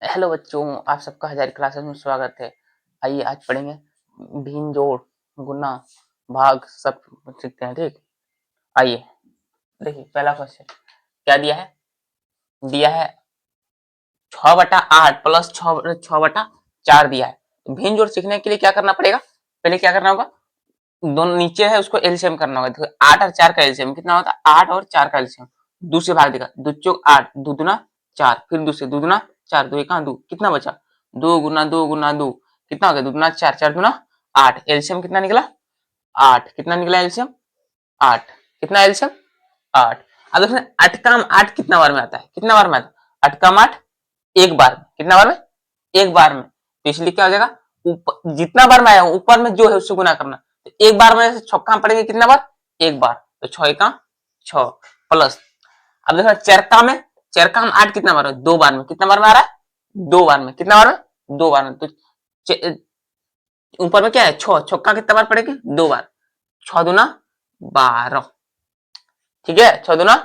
Hello बच्चों, आप सबका हजारी क्लासेस में स्वागत है। आइए आज पढ़ेंगे भिन्न, जोड़, गुना, भाग सब सीखते हैं। ठीक, आइए देखिए पहला क्वेश्चन क्या दिया है। दिया है 6/8 प्लस 6/4 दिया है। तो भिन्न जोड़ सीखने के लिए क्या करना पड़ेगा, पहले क्या करना होगा, दोनों नीचे है उसको एलसीएम करना होगा। देखो 8 और 4 का एलसीएम कितना होता है, 8 और 4 का एलसीएम दूसरे भाग देगा, 2 चौक 8, 2 दूना 4, फिर दूसरे 2 दूना 4, 2 1 2, कितना बचा 2 गुना 2 गुना 2, कितना हो गया 2 दूना 4, 4 दूना 8, एलसीएम कितना निकला 8, कितना निकला एलसीएम 8, कितना एलसीएम 8। अब देखो 8 का 8 कितना बार में आता है, कितना बार में आता है 8 का 8 एक बार में, कितना बार में एक बार में, तो इसलिए क्या हो जाएगा ऊपर जितना बार में आया ऊपर में जो है उससे गुना करना। तो एक बार में छक्का पड़ेंगे कितना बार, एक बार, तो 6 का 6 प्लस। अब देखो चरका में 8 कितना बार है, 2 बार में, कितना बार में आ रहा है 2 बार में, कितना बार में 2 बार में, तो ऊपर में क्या है 6, छक्का कितना बार पड़ेगी 2 बार, 6 दूना 12, ठीक है 6 दूना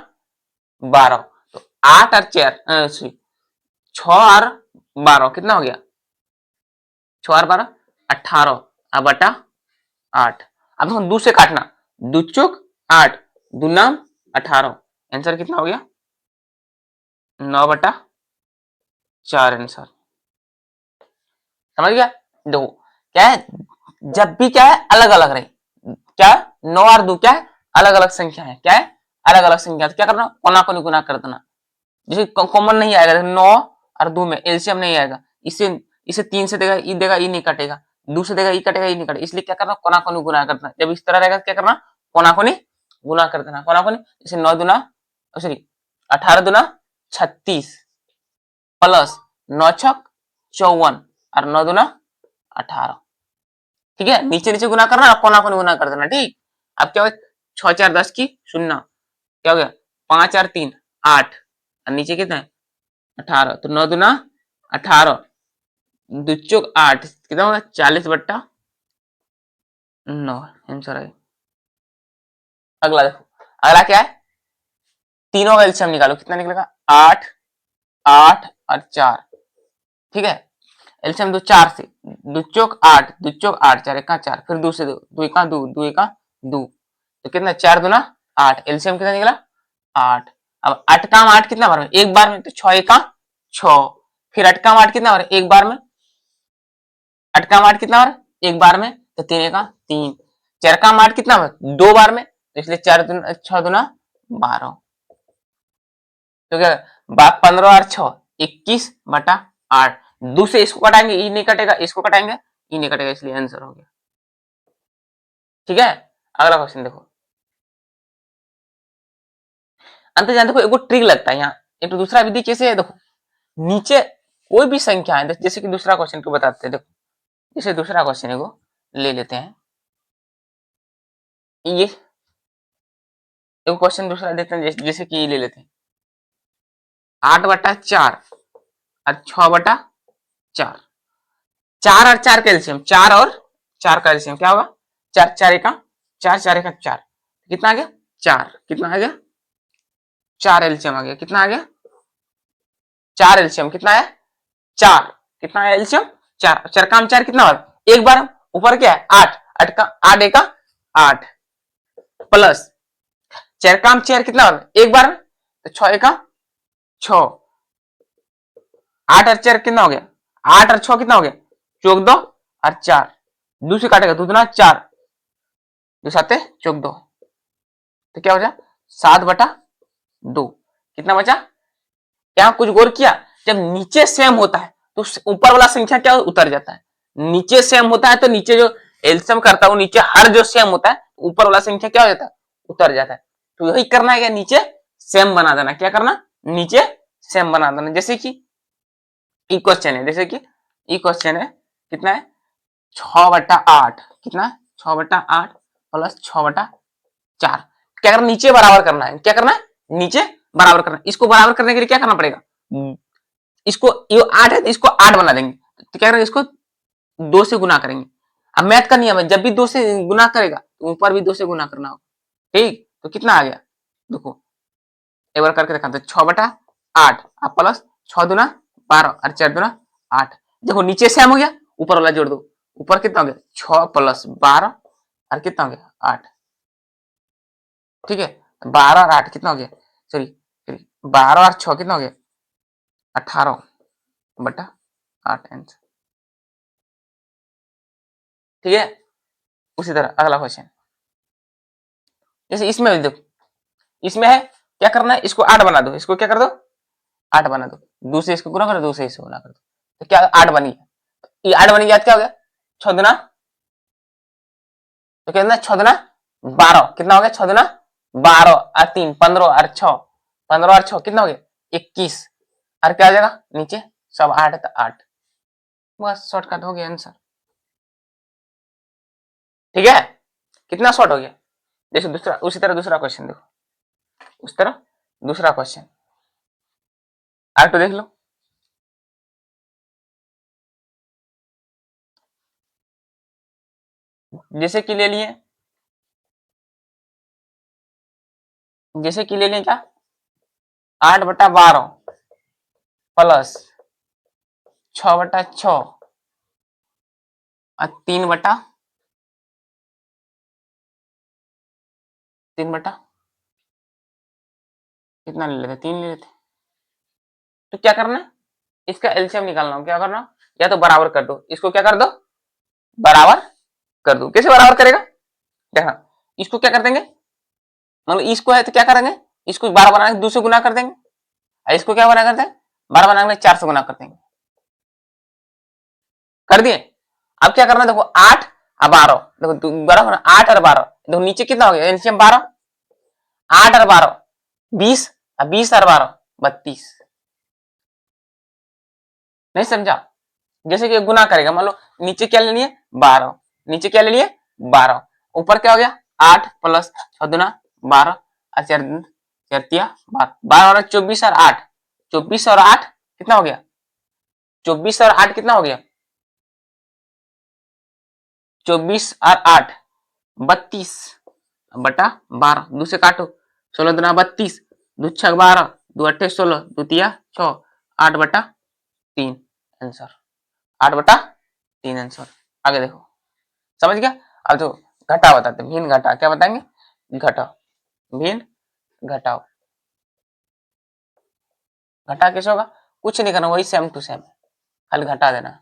12, तो 8 और 4 6 और 12 कितना हो गया 6 और 12 18, अब बटा 8। अब हम 2 से काटना, 2 चौक 8, दूना 18, आंसर कितना हो गया 9/4 आंसर। समझ गया। देखो क्या है, जब भी क्या है अलग अलग रहे, क्या 9 और 2 क्या है अलग अलग संख्या है, क्या है अलग अलग संख्या, तो क्या करना कोना कोनी गुना कर देना। जैसे कॉमन नहीं आएगा 9 और 2 में एलसीएम नहीं आएगा, इसे इसे 3 से देगा ई देगा, ई नहीं कटेगा, 2 से देगा ई कटेगा, ई नहीं कटेगा, इसलिए क्या करना कोना कोनी गुना कर देना। जब इस तरह रहेगा क्या करना कोना कोनी गुना कर देना, कोना कोनी, जैसे 9 दूना सॉरी 18 दूना 36 प्लस 9 छक 54 और 9 दूना 18, ठीक है नीचे नीचे गुना करना, कोना कोनी गुना कर देना। ठीक, अब क्या हो 6 4 10 की शून्य, क्या हो गया 5 और 3 8 और नीचे कितना है 18, तो 9 दूना 18, 2 चौक 8, कितना होगा 40/9 आंसर है। अगला देखो, अगला क्या है तीनों का एलसीएम निकालो, कितना निकलेगा 8 8 और 4, ठीक है एलसीएम दो 4 से, 2 चौक 8, 2 चौक 8, 4 1 4, फिर 2 से 2 2 1 2, 2 1 2, तो कितना 4 दूना 8, एलसीएम कितना निकला 8। अब 8 का 8 कितना बार में एक बार में, तो 6 1 6, फिर 8 का 8 कितना बार एक बार में, 8 का 8 कितना बार एक बार में, तो 3 1 3, 4 का 8 कितना बार 2 बार में, तो इसलिए 4 6 दूना 12, तो क्या 15 और 6 21/8, दूसरे इसको कटाएंगे ई नहीं कटेगा, इसको कटाएंगे ई नहीं कटेगा, इसलिए आंसर हो गया। ठीक है, अगला क्वेश्चन देखो, अंत जान देखो एक ट्रिक लगता है यहाँ, एक तो दूसरा विधि कैसे है देखो, नीचे कोई भी संख्या है, जैसे कि दूसरा क्वेश्चन को बताते हैं। देखो जैसे दूसरा क्वेश्चन है वो ले लेते हैं, ये एक क्वेश्चन दूसरा देखते हैं, जैसे कि ये ले लेते हैं 8/4 और 6/4, 4 और 4 का एलसीएम, 4 और 4 का एलसीएम क्या होगा 4 4 1 4, 4 1 4, कितना आ गया 4, कितना आ गया 4 एलसीएम आ गया, कितना आ गया 4 एलसीएम, कितना है 4, कितना है एलसीएम 4, 4 का 4 कितना बार एक बार, ऊपर क्या है 8, 8 का 8 1 8 प्लस 4 का 4 कितना बार एक बार, तो 6 1 6, 8 और 4 कितना हो गया 8 और 6 कितना हो गया 14 और 4, दूसरी काटेगा दूसरा 4, दो साते 14, तो क्या हो जाए 7/2, कितना बचा, क्या कुछ गौर किया, जब नीचे सेम होता है तो ऊपर वाला संख्या क्या उतर जाता है, नीचे सेम होता है तो नीचे जो एलसीएम करता है नीचे हर जो सेम होता है ऊपर वाला संख्या क्या हो जाता है उतर जाता है। तो यही करना है, क्या नीचे सेम बना देना, क्या करना नीचे सेम बना देना। जैसे कि ई क्वेश्चन है, जैसे कि ई क्वेश्चन है कितना है 6/8, कितना 6/8 प्लस 6/4, क्या करना नीचे बराबर करना है, क्या करना है नीचे बराबर करना है। इसको बराबर करने के लिए क्या करना पड़ेगा, इसको ये 8 है तो इसको 8 बना देंगे, तो क्या करेंगे इसको 2 से गुना करेंगे। अब मैथ का नियम है जब भी 2 से गुना करेगा तो ऊपर भी 2 से गुना करना होगा। ठीक, तो कितना आ गया देखो एक बार करके दिखाते 6/8 प्लस 6 दूना 12 और 4 दूना 8। देखो नीचे सेम हो गया, ऊपर वाला जोड़ दो, ऊपर कितना हो गया 6 प्लस 12 और कितना हो गया 8। ठीक है, 12 और 8 कितना हो गया, सॉरी 12 और 6 कितना हो गया 18 बटा 8 आंसर। ठीक है, उसी तरह अगला क्वेश्चन, जैसे इसमें देखो, इसमें है क्या करना है, इसको 8 बना दो, इसको क्या कर दो 8 बना दो, दूसरे इसको गुना करो, दूसरे इसको गुना कर दो, तो क्या 8 बनी है, ये 8 बनी, याद क्या हो गया 6 दुना, तो कितना 6 दुना 12, कितना हो गया 6 दुना 12 और 3 15 और 6, 15 और 6 कितना हो गया 21, और क्या आ जाएगा नीचे सब 8 है तो 8, बस शॉर्टकट हो गया आंसर। ठीक है, कितना शॉर्ट हो गया। जैसे दूसरा, उसी तरह दूसरा क्वेश्चन देखो, उस तरह दूसरा क्वेश्चन आगे तो देख लो। जैसे कि ले लिए, जैसे कि ले लिए क्या 8 बटा 12 प्लस 6 बटा 6 और 3 बटा 3 बटा कितना ले लेते 3 ले लेते, तो क्या करना है इसका एलसीएम निकालना हो, क्या करना या तो बराबर कर दो, इसको क्या कर दो बराबर कर दो, कैसे बराबर करेगा देखना, इसको क्या कर देंगे, मतलब इसको है तो क्या करेंगे, इसको 12 बनाने 2 से गुना कर देंगे, और इसको क्या बना करते हैं 12 बनाने 4 से गुना कर देंगे, कर दिए। अब क्या करना देखो 8 और 12, देखो बराबर 8 और 12, देखो नीचे कितना हो गया एलसीएम 12, 8 और 12 20, और 20 और 12 32, नहीं समझा, जैसे कि गुना करेगा, मान लो नीचे क्या ले लिए 12, नीचे क्या ले लिए 12, ऊपर क्या हो गया 8 प्लस 6 दुना 12 और 4 4 तिया 12, 12 और 24 और 8, 24 और 8 कितना हो गया 24 और 8 कितना हो गया 24 और 8 32 बटा 12, 2 से काटो 16 दुना 32, 2 6 12, 2 8 16, 2 तिया 6, 8 बटा 3 आंसर, 8 बटा 3 आंसर। आगे देखो, समझ गया। अब जो घटा बताते, भिन्न घटा क्या बताएंगे, घटाओ भिन्न घटाओ, घटा कैसे होगा, कुछ नहीं करना, वही सेम टू सेम, खाली घटा देना।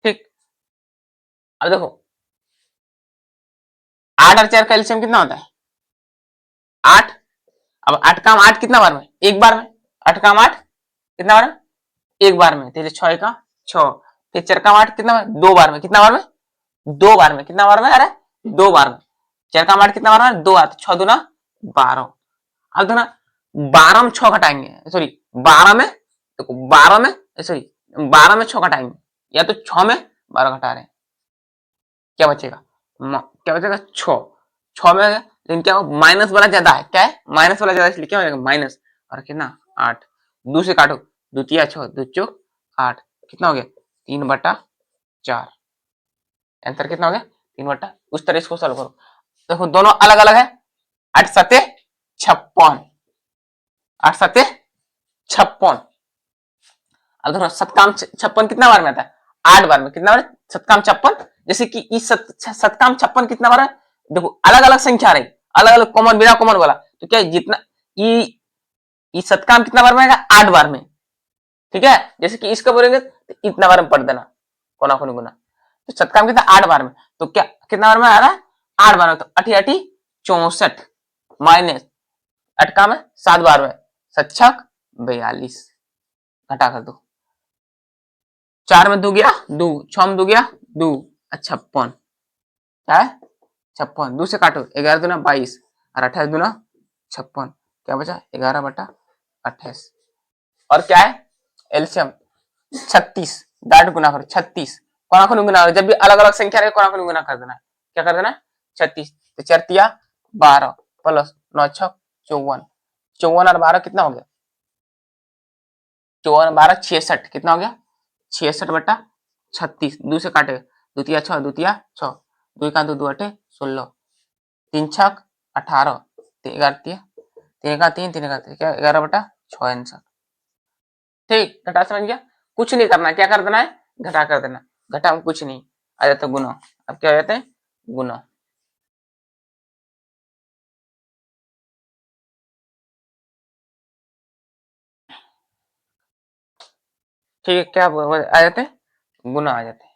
ठीक, अब देखो 8 और 4 का एलसीएम कितना होता है 8, अब 8 का 8 कितना बार में एक बार में, 8 का 8 कितना बार में एक बार में, तो 6 का 6, फिर 4 का 8 कितना बार दो बार में, कितना बार में दो बार में, कितना बार में अरे दो बार में, 4 का 8 कितना बार में दो बार, 6 दूना 12, अब देखो ना 12 में 6 घटाएंगे, सॉरी 12 में, देखो 12 में, सॉरी 12 में 6 घटाएंगे, या तो 6 में 12 घटा रहे हैं, क्या बचेगा क्या बचेगा 6, 6 में लेकिन क्या माइनस वाला ज्यादा है, क्या है माइनस वाला ज्यादा, इसलिए क्या हो जाएगा माइनस, और कितना 8, 2 से काटो, द्वितीय 6 2 चौक 8, कितना हो गया 3 बटा 4, आंसर कितना हो गया 3 बटा, उस तरह इसको सॉल्व करो, देखो दोनों अलग अलग है, 8 सत्ते 56, 8 सत्ते 56, अब देखो सत्काम 56 कितना बार में आता है 8 बार में, कितना बार सत्काम 56, जैसे कि इस सत्काम 56 कितना बार है, देखो अलग अलग संख्या रही, अलग अलग कॉमन बिना कॉमन वाला, तो क्या जितना ये सत्काम कितना बार में आएगा 8 बार में, ठीक है, जैसे कि इसका बोलेंगे तो इतना बार में पढ़ देना कोना कोनी गुना, तो सत्काम कितना 8 बार में, तो क्या कितना बार में आ रहा है 8 बार में, तो 8 8 64 माइनस 8 का में 7 बार में, 7 42, घटा कर दो, 4 में 2 गया 2, 6 में 2 गया 2, 56, क्या है 56, 2 से काटो 11 दूना 22 और 28 दूना 56, क्या बचा 11 बटा 28, और क्या है एलसीएम 36, डायरेक्ट गुना करो 36, कोना कोनी गुना करो, जब भी अलग अलग संख्या रहे कोना कोनी गुना कर देना, क्या कर देना 36, तो 4 तिया 12 प्लस 9 6 54, 54 और 12 कितना हो गया 54 12 66, कितना हो गया 66 बटा 36, 2 से काटे द्वितीय 6 द्वितीय 6 2 का 2 2 8 16 3 छक 18 3 का 3 3 का 3 क्या 11/6 आंसर। ठीक, घटा समझ गया। कुछ नहीं करना, क्या कर देना है, घटा कर देना। घटा में कुछ नहीं आ जाता गुना। अब क्या हो जाता है गुना। ठीक है, क्या आ जाते हैं गुना आ जाते हैं।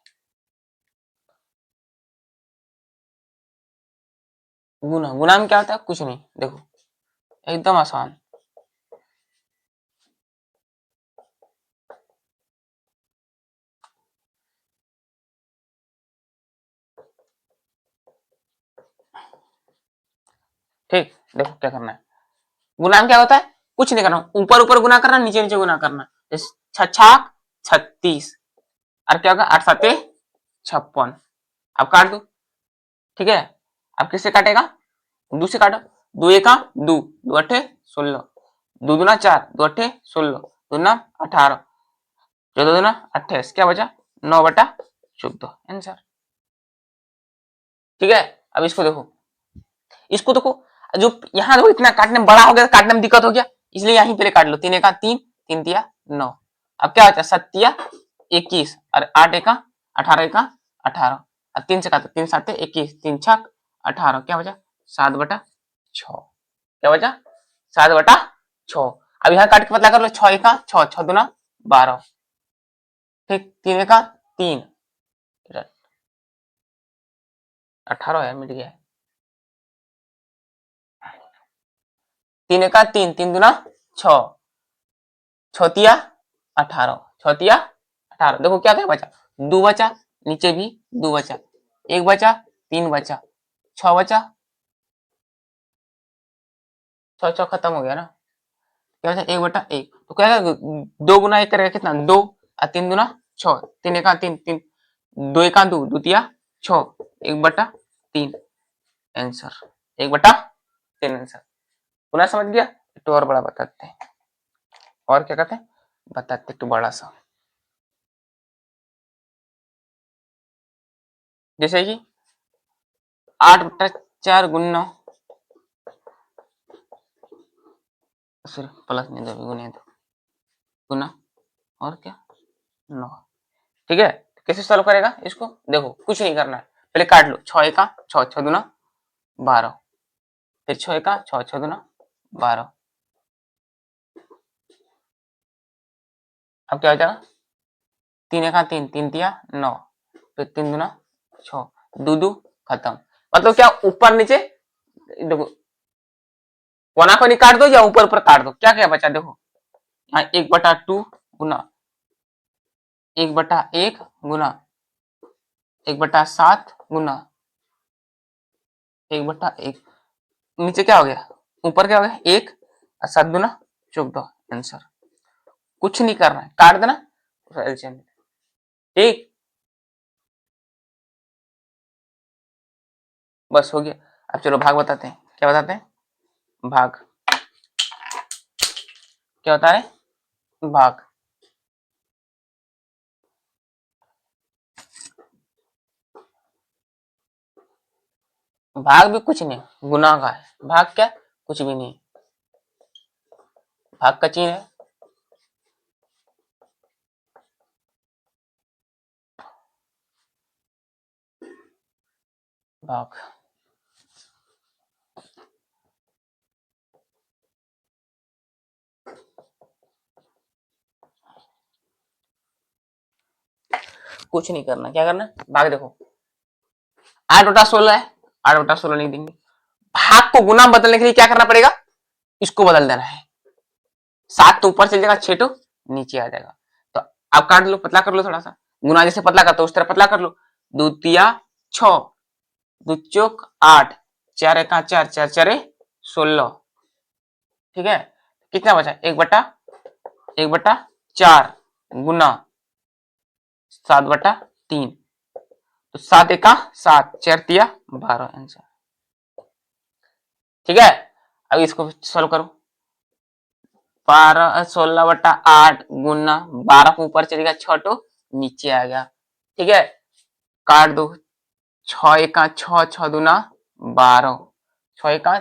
गुना गुना में क्या होता है, कुछ नहीं, देखो एकदम आसान। ठीक, देखो क्या करना है। गुना में क्या होता है, कुछ नहीं करना, ऊपर ऊपर गुना करना, नीचे नीचे गुना करना। छछाक 36 और क्या होगा 8 7 56। अब काट दो। ठीक है, अब किससे काटेगा, दो से काटो। 2 1 2 2 8 16 2 दूना 4 2 8 16 2 9 18 14 दूना 28 क्या बचा 9/14 आंसर। ठीक है, अब इसको देखो, इसको देखो, जो यहाँ देखो इतना काटने में बड़ा हो गया, काटने में दिक्कत हो गया, इसलिए यहीं पहले काट लो। 3 1 3 3 तिया 9। अब क्या बचा 7 तिया 21 और 8 1 18 1 18 और 3 से काटो 3 7 21 3 6 18 क्या बचा 7/6 क्या बचा 7/6। अब यहाँ काट के पतला कर लो 6 1 6 6 दूना 12। ठीक 3 1 3 18 है, मिट गया। 3 1 3 3 दूना 6 6 तिया 18 6 तिया 18। देखो क्या क्या बचा, 2 बचा, नीचे भी 2 बचा, 1 बचा, 3 बचा, 6 बचा, 6 6 खत्म हो गया ना। क्या बचा 1/1। तो क्या 2 गुना 1 करेगा कितना 2 और 3 दूना 6 3 1 3 3 2 1 2 द्वितीय 6 1/3 आंसर 1/3 आंसर। पुनः समझ गया। तो और बड़ा बताते हैं, और क्या कहते हैं बताते तो बड़ा सा, जैसे कि 8/4 गुना, सिर्फ प्लस नहीं दो गुने दो गुना और क्या 9। ठीक है, कैसे सॉल्व करेगा इसको, देखो कुछ नहीं करना है, पहले काट लो 6 1 6 6 दूना 12 फिर 6 1 6 6 दूना 12। अब क्या हो जाएगा 3 1 3 3 तिया 9 फिर 3 दूना 6 2 2 खत्म। मतलब क्या ऊपर नीचे देखो, कोना कोनी काट दो या ऊपर ऊपर काट दो, क्या क्या बचा देखो, यहाँ 1/2 गुना 1/1 गुना 1/7 गुना 1/1, नीचे क्या हो गया ऊपर क्या हो गया 1 और 7 दूना 14 आंसर। कुछ नहीं करना है, काट देना एलसीएम। ठीक, बस हो गया। अब चलो भाग बताते हैं, क्या बताते हैं भाग, क्या होता है भाग। भाग भी कुछ नहीं गुना का है, भाग क्या कुछ भी नहीं, भाग का चिन्ह है। भाग कुछ नहीं करना, क्या करना भाग देखो 8/16 है, 8/16 नहीं देंगे। भाग को गुना बदलने के लिए क्या करना पड़ेगा, इसको बदल देना है। 7 तो ऊपर चल जाएगा, 6 तो नीचे आ जाएगा। तो आप काट लो, पतला कर लो थोड़ा सा, गुना जैसे पतला करते उस तरह पतला कर लो। द्वितीया 6 2 चौक 8 4 1 4 4 4 16। ठीक है, कितना बचा 1/4 गुना 7/3। तो 7 1 7 4 तिया 12 आंसर। ठीक है, अब इसको सॉल्व करो। 16/8 गुना 12 को ऊपर चलेगा 6 तो नीचे आ गया। ठीक है, काट दो, 6 एका 6, 6 दूना 12, 6 एका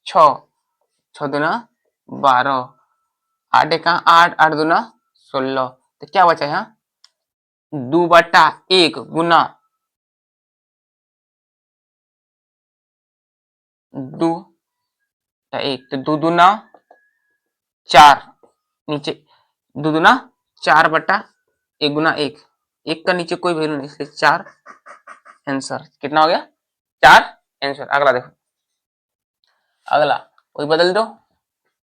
6, 6 दूना 12, 8 एका 8, 8 दूना 16। तो क्या बचा यहाँ 2/1 गुना 2/1, तो 2 दूना 4, नीचे 2 दूना 4/1 गुना 1, 1 का नीचे कोई वैल्यू नहीं, इसलिए 4 आंसर। कितना हो गया 4 आंसर। अगला देखो, अगला कोई बदल दो,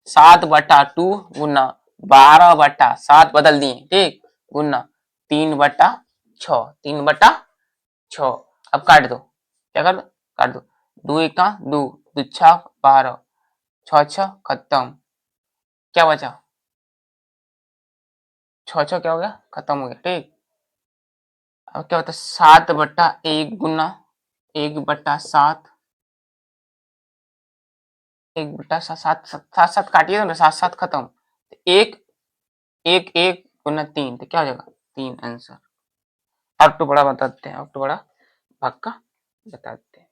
7/2 गुना 12/7 बदल दिए, ठीक, गुना 3/6, 3/6। अब काट दो, क्या कर दो, काट दो, 2 एका 2, 2 6 12, 6 6 खत्म। क्या बचा 6 6 क्या हो गया, खत्म हो गया, ठीक। अब क्या होता है 7/1 गुना 1/7, 1/7, 7 7 काटिए ना, 7 7 खत्म, एक 1 1 गुना 3, तो क्या हो जाएगा 3 आंसर। अब तो बड़ा बताते हैं, अब तो बड़ा भाग का बताते हैं।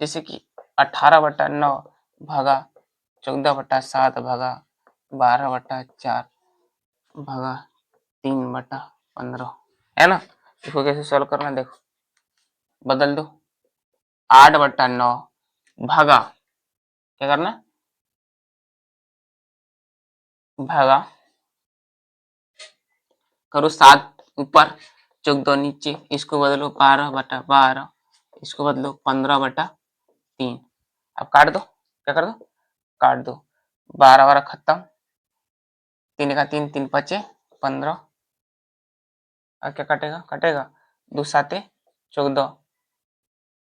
जैसे कि 18/9 भागा 14/7 भागा 12/4 भागा 3/15, है ना। इसको कैसे सॉल्व करना, देखो बदल दो, 8/9 भागा, क्या करना, भागा करो 7 ऊपर, 14 नीचे, इसको बदलो 12/12, इसको बदलो 15/3। अब काट दो, क्या कर दो, काट दो, 12 12 खत्म, 3 का 3, 3 5 15, अब क्या कटेगा, कटेगा 2 7 14,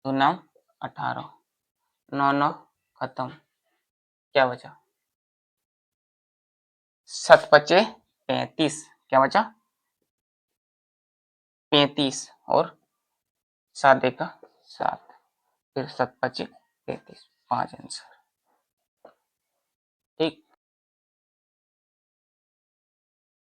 2 9 18, 9 9 खत्म। क्या बचा 7 5 35, क्या बचा 35, और 7 1 7, फिर 7 5 35, 5 आंसर, ठीक।